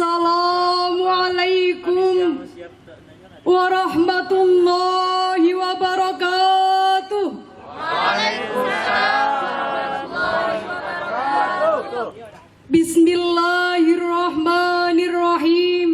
Assalamualaikum warahmatullahi wabarakatuh. Bismillahirrahmanirrahim.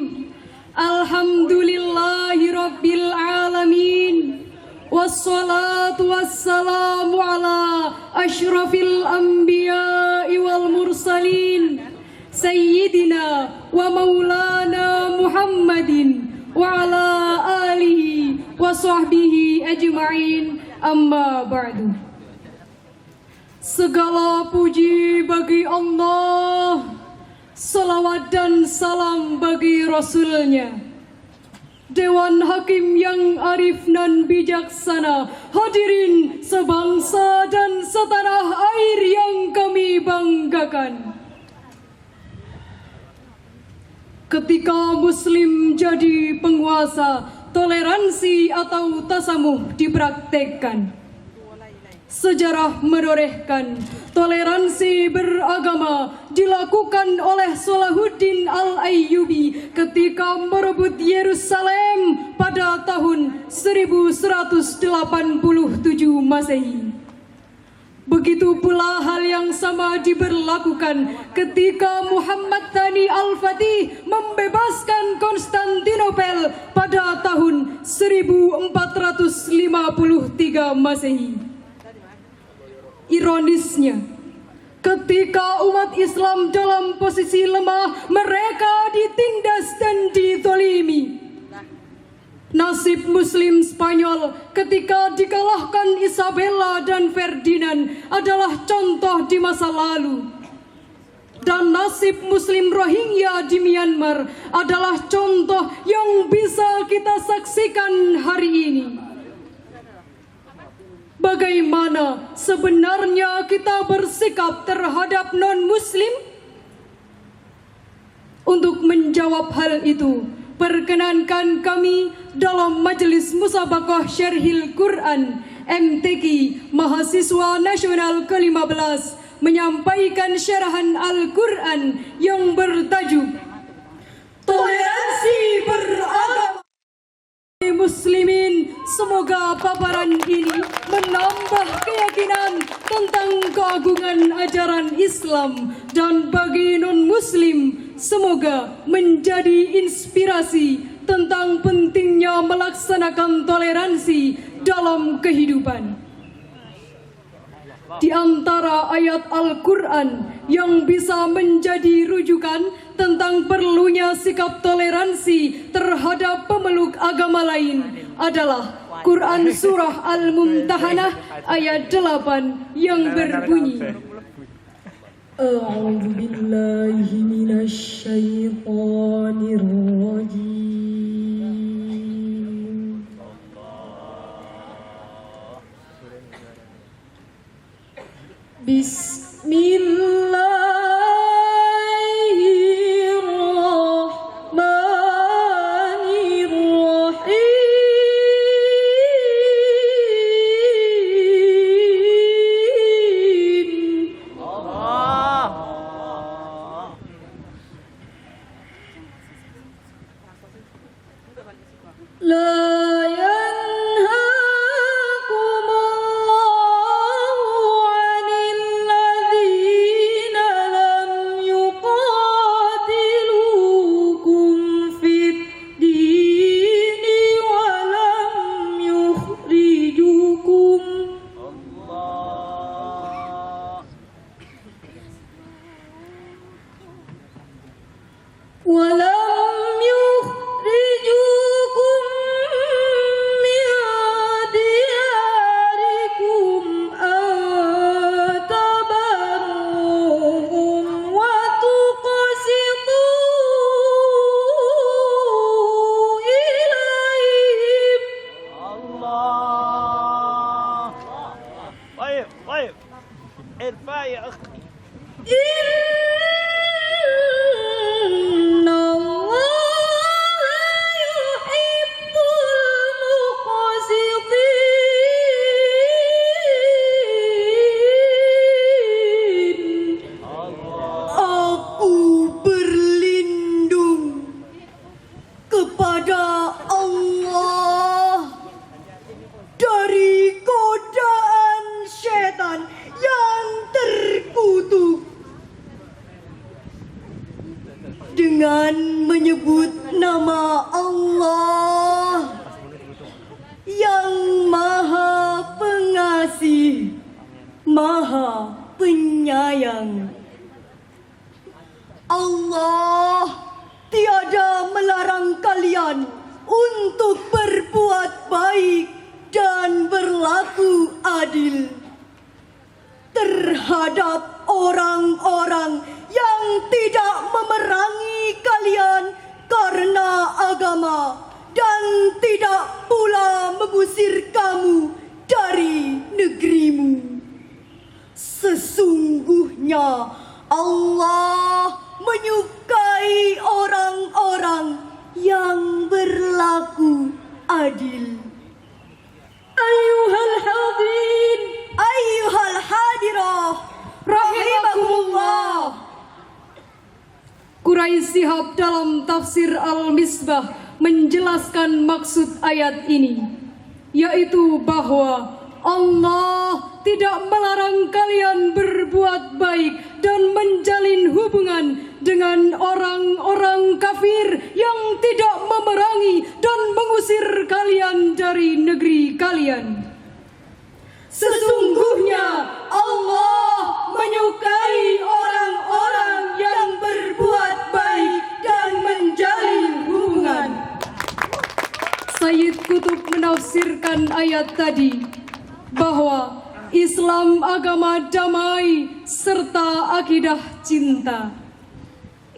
Alhamdulillahi rabbil alamin. Wassalatu wassalamu ala asyrafil anbiya'i wal mursalin Sayyidina wa maulana Muhammadin wa ala alihi wa sahbihi ajma'in, amma ba'du. Segala puji bagi Allah, salawat dan salam bagi Rasulnya. Dewan Hakim yang arif dan bijaksana, hadirin sebangsa dan setanah air yang kami banggakan. Ketika Muslim jadi penguasa, toleransi atau tasamuh dipraktekkan. Sejarah menorehkan toleransi beragama dilakukan oleh Salahuddin Al-Ayyubi ketika merebut Yerusalem pada tahun 1187 Masehi. Begitu pula hal yang sama diberlakukan ketika Muhammad Thani Al-Fatih membebaskan Konstantinopel pada tahun 1453 Masehi. Ironisnya, ketika umat Islam dalam posisi lemah, mereka ditindas dan ditolimi. Nasib Muslim Spanyol ketika dikalahkan Isabella dan Ferdinand adalah contoh di masa lalu. Dan nasib Muslim Rohingya di Myanmar adalah contoh yang bisa kita saksikan hari ini. Bagaimana sebenarnya kita bersikap terhadap non-Muslim? Untuk menjawab hal itu, perkenankan kami dalam Majelis Musabaqah Syarhil Quran MTQ Mahasiswa Nasional ke-15 menyampaikan syarahan Al-Quran yang bertajuk Toleransi Beragama Muslimin. Semoga paparan ini menambah keyakinan tentang keagungan ajaran Islam, dan bagi non-Muslim semoga menjadi inspirasi tentang pentingnya melaksanakan toleransi dalam kehidupan. Di antara ayat Al-Quran yang bisa menjadi rujukan tentang perlunya sikap toleransi terhadap pemeluk agama lain adalah Quran Surah Al-Mumtahanah ayat 8 yang berbunyi, A'udzu billahi minasy syaithanir rajim. ارفع يا أخي. إن الله dengan menyebut nama Allah yang Maha Pengasih, Maha Penyayang. Allah tiada melarang kalian untuk berbuat baik dan berlaku adil terhadap orang-orang yang tidak memerangi kalian karena agama dan tidak pula mengusir kamu dari negerimu. Sesungguhnya Allah menyukai orang-orang yang berlaku adil. Ayuhal hadirin, Ayyuhal hadirah, rahimakumullah. Quraisy Shihab dalam tafsir Al-Misbah menjelaskan maksud ayat ini, yaitu bahwa Allah tidak melarang kalian berbuat baik dan menjalin hubungan dengan orang-orang kafir yang tidak memerangi dan mengusir kalian dari negeri kalian. Sesungguhnya Allah menyukai orang-orang yang berbuat baik dan menjalin hubungan. Sayyid Qutb menafsirkan ayat tadi bahwa Islam agama damai serta akidah cinta.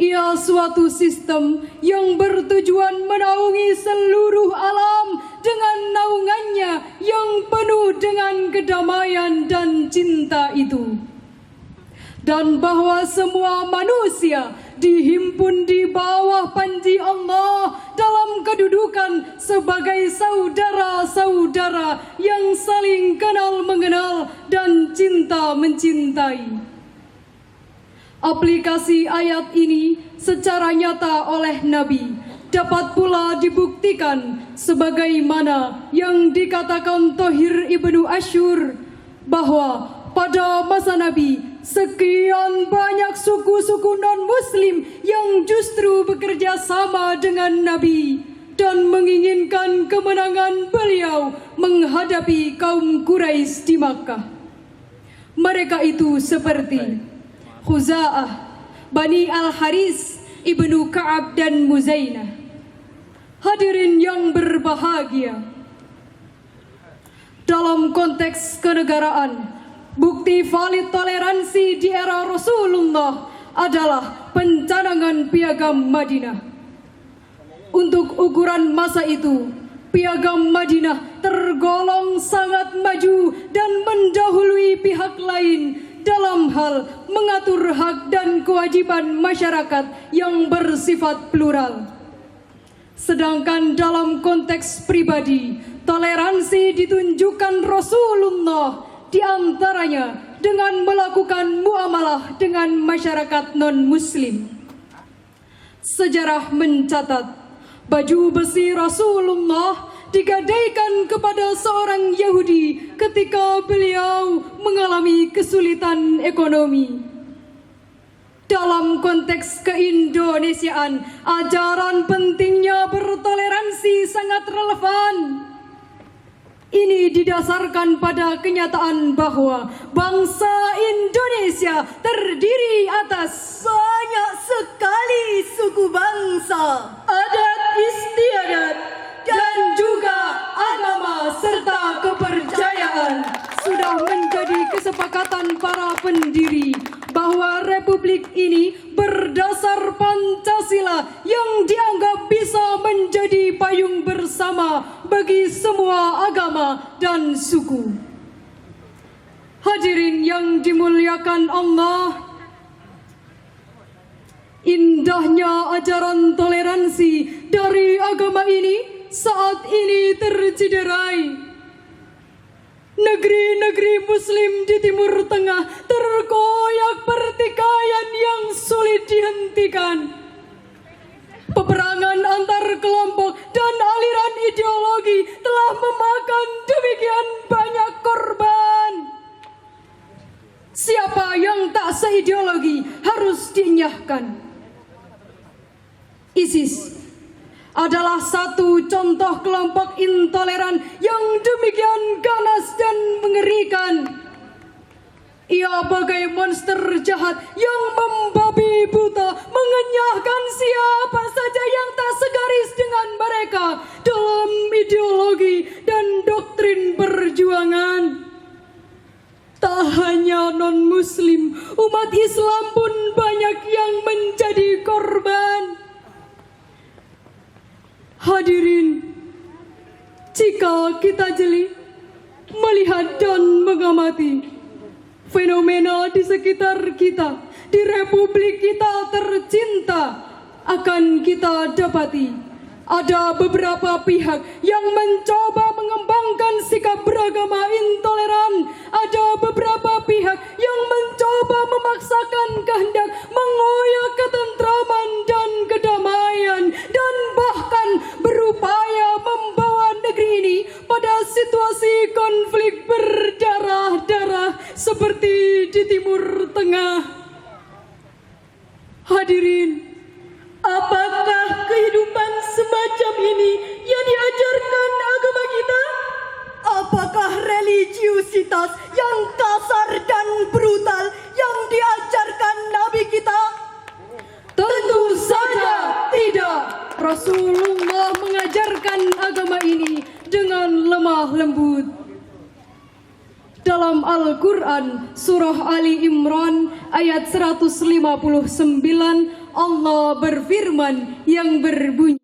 Ia suatu sistem yang bertujuan menaungi seluruh alam dengan naungannya yang penuh dengan kedamaian dan cinta itu. Dan bahwa semua manusia dihimpun di bawah panji Allah dalam kedudukan sebagai saudara-saudara yang saling kenal mengenal dan cinta mencintai. Aplikasi ayat ini secara nyata oleh Nabi dapat pula dibuktikan sebagaimana yang dikatakan Thohir Ibnu Ashur bahwa pada masa Nabi sekian banyak suku-suku non-muslim yang justru bekerja sama dengan Nabi dan menginginkan kemenangan beliau menghadapi kaum Quraisy di Makkah. Mereka itu seperti Khuza'ah, Bani Al-Haris, Ibnu Ka'ab dan Muzainah. Hadirin yang berbahagia, dalam konteks kenegaraan, bukti valid toleransi di era Rasulullah adalah pencanangan Piagam Madinah. Untuk ukuran masa itu, Piagam Madinah tergolong sangat maju dan mendahului pihak lain dalam hal mengatur hak dan kewajiban masyarakat yang bersifat plural. Sedangkan dalam konteks pribadi, toleransi ditunjukkan Rasulullah di antaranya dengan melakukan muamalah dengan masyarakat non-muslim. Sejarah mencatat, baju besi Rasulullah digadaikan kepada seorang Yahudi ketika beliau mengalami kesulitan ekonomi. Dalam konteks keindonesiaan, ajaran pentingnya bertoleransi sangat relevan. Ini didasarkan pada kenyataan bahwa bangsa Indonesia terdiri atas Banyak sekali suku bangsa, adat istiadat dan juga agama serta kepercayaan. Sudah menjadi kesepakatan para pendiri bahwa republik ini berdasar Pancasila yang dianggap bisa menjadi payung bersama bagi semua agama dan suku. Hadirin yang dimuliakan Allah, indahnya ajaran toleransi dari agama ini saat ini tercederai. Negeri-negeri Muslim di Timur Tengah terkoyak pertikaian yang sulit dihentikan. Peperangan antar kelompok dan aliran ideologi telah memakan demikian banyak korban. Siapa yang tak seideologi harus dinyahkan. ISIS adalah satu contoh kelompok intoleran yang demikian ganas dan mengerikan. Ia bagai monster jahat yang membabi buta, mengenyahkan siapa saja yang tak segaris dengan mereka dalam ideologi dan doktrin perjuangan. Tak hanya non-muslim, umat Islam pun banyak yang menjadi korban. Hadirin, jika kita jeli melihat dan mengamati fenomena di sekitar kita, di republik kita tercinta, akan kita dapati ada beberapa pihak yang mencoba mengembangkan sikap beragama intoleran. Ada beberapa pihak yang mencoba memaksakan kehendak mengoyak ketentraman dan kedamaian, dan bahkan berupaya membawa negeri ini pada situasi konflik berdarah-darah seperti di Timur Tengah. Hadirin, apakah kehidupan semacam ini yang diajarkan agama kita? Apakah religiusitas yang kasar dan brutal yang diajarkan Nabi kita? Tentu saja tidak. Rasulullah mengajarkan agama ini dengan lemah lembut. Dalam Al-Quran, surah Ali Imran ayat 159, Allah berfirman yang berbunyi,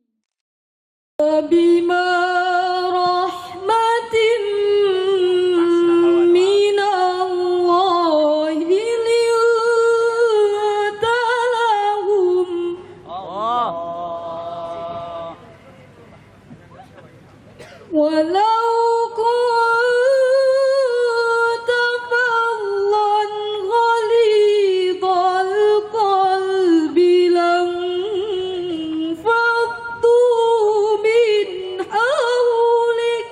Bima rahmatin minallahi lintalahum. Walau kunta fadlan ghalidhal qalbi lanfaddu min hawlik.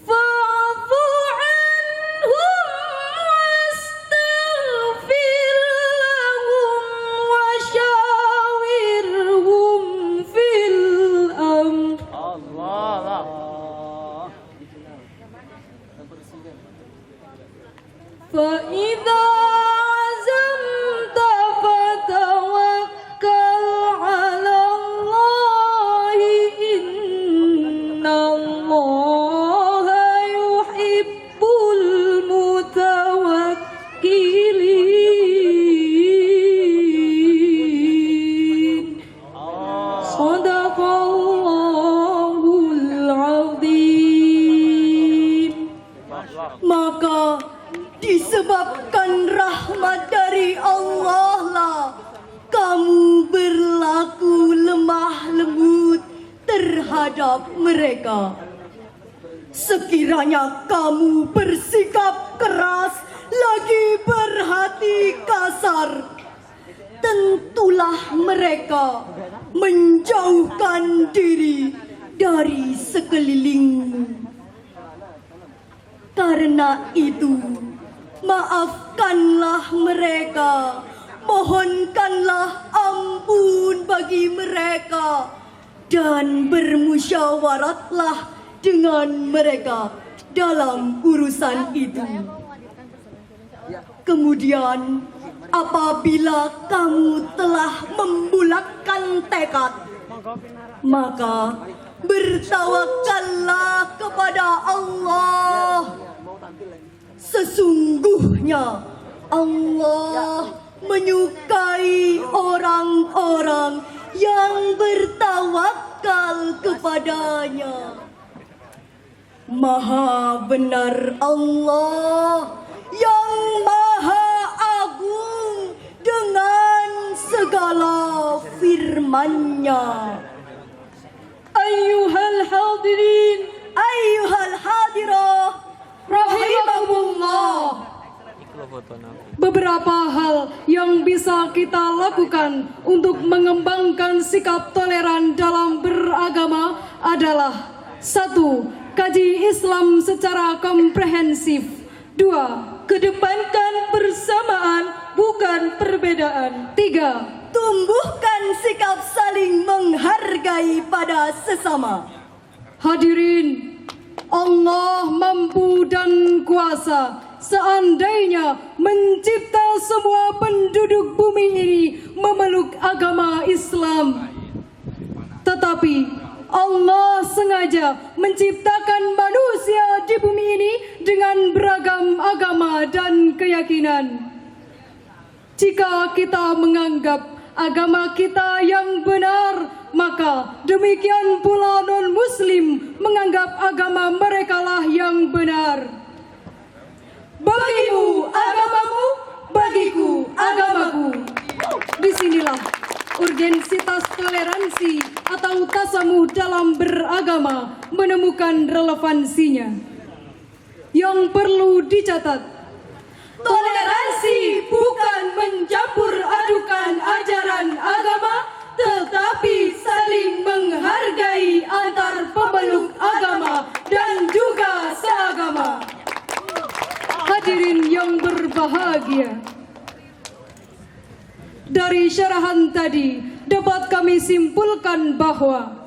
Fa'fu anhum wastaghfir lahum wa syawirhum fil amr. فإذا عزمت فتوكل على الله إن الله يحب المتوكلين. صدق الله العظيم. Maka disebabkan rahmat dari Allah lah kamu berlaku lemah lembut terhadap mereka. Sekiranya kamu bersikap keras, lagi berhati kasar, tentulah mereka menjauhkan diri dari sekelilingmu. Karena itu, maafkanlah mereka, mohonkanlah ampun bagi mereka, dan bermusyawaratlah dengan mereka dalam urusan itu. Kemudian, apabila kamu telah membulatkan tekad, maka bertawakallah kepada Allah. Sesungguhnya Allah menyukai orang-orang yang bertawakal kepadanya. Maha benar Allah yang maha agung dengan segala firman-Nya. Ayyuhal hadirin, Ayyuhal hadirah, rahimakumullah. Beberapa hal yang bisa kita lakukan untuk mengembangkan sikap toleran dalam beragama adalah: 1. Kaji Islam secara komprehensif. 2. kedepankan persamaan perbedaan. 3. Tumbuhkan sikap saling menghargai pada sesama. Hadirin, Allah mampu dan kuasa. Seandainya mencipta semua penduduk bumi ini memeluk agama Islam, tetapi Allah sengaja menciptakan manusia di bumi ini dengan beragam agama dan keyakinan. Jika kita menganggap agama kita yang benar, maka demikian pula non-muslim menganggap agama merekalah yang benar. Bagimu agamamu, bagiku agamaku. Disinilah urgensitas toleransi atau tasamuh dalam beragama menemukan relevansinya. Yang perlu dicatat, toleransi bukan mencampur adukan ajaran agama, tetapi saling menghargai antar pemeluk agama dan juga seagama. Hadirin yang berbahagia, dari syarahan tadi dapat kami simpulkan bahwa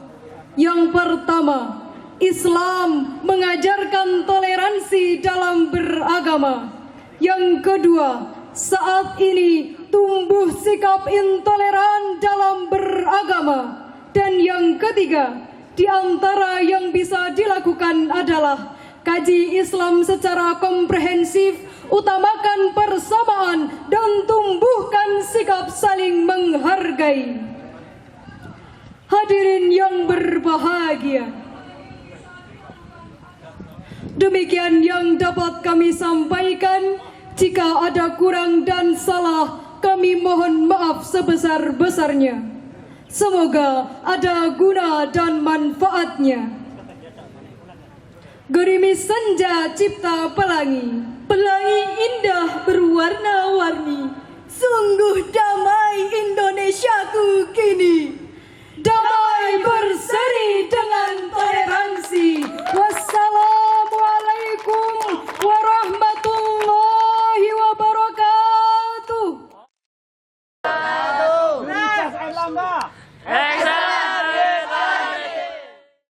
yang pertama, Islam mengajarkan toleransi dalam beragama. Yang kedua, saat ini tumbuh sikap intoleran dalam beragama. Dan yang ketiga, di antara yang bisa dilakukan adalah kaji Islam secara komprehensif, utamakan persamaan dan tumbuhkan sikap saling menghargai. Hadirin yang berbahagia, demikian yang dapat kami sampaikan. Jika ada kurang dan salah, kami mohon maaf sebesar-besarnya. Semoga ada guna dan manfaatnya. Gerimis senja cipta pelangi, Pelangi indah berwarna-warni, sungguh damai Indonesiaku kini. damai berseri dengan toleransi.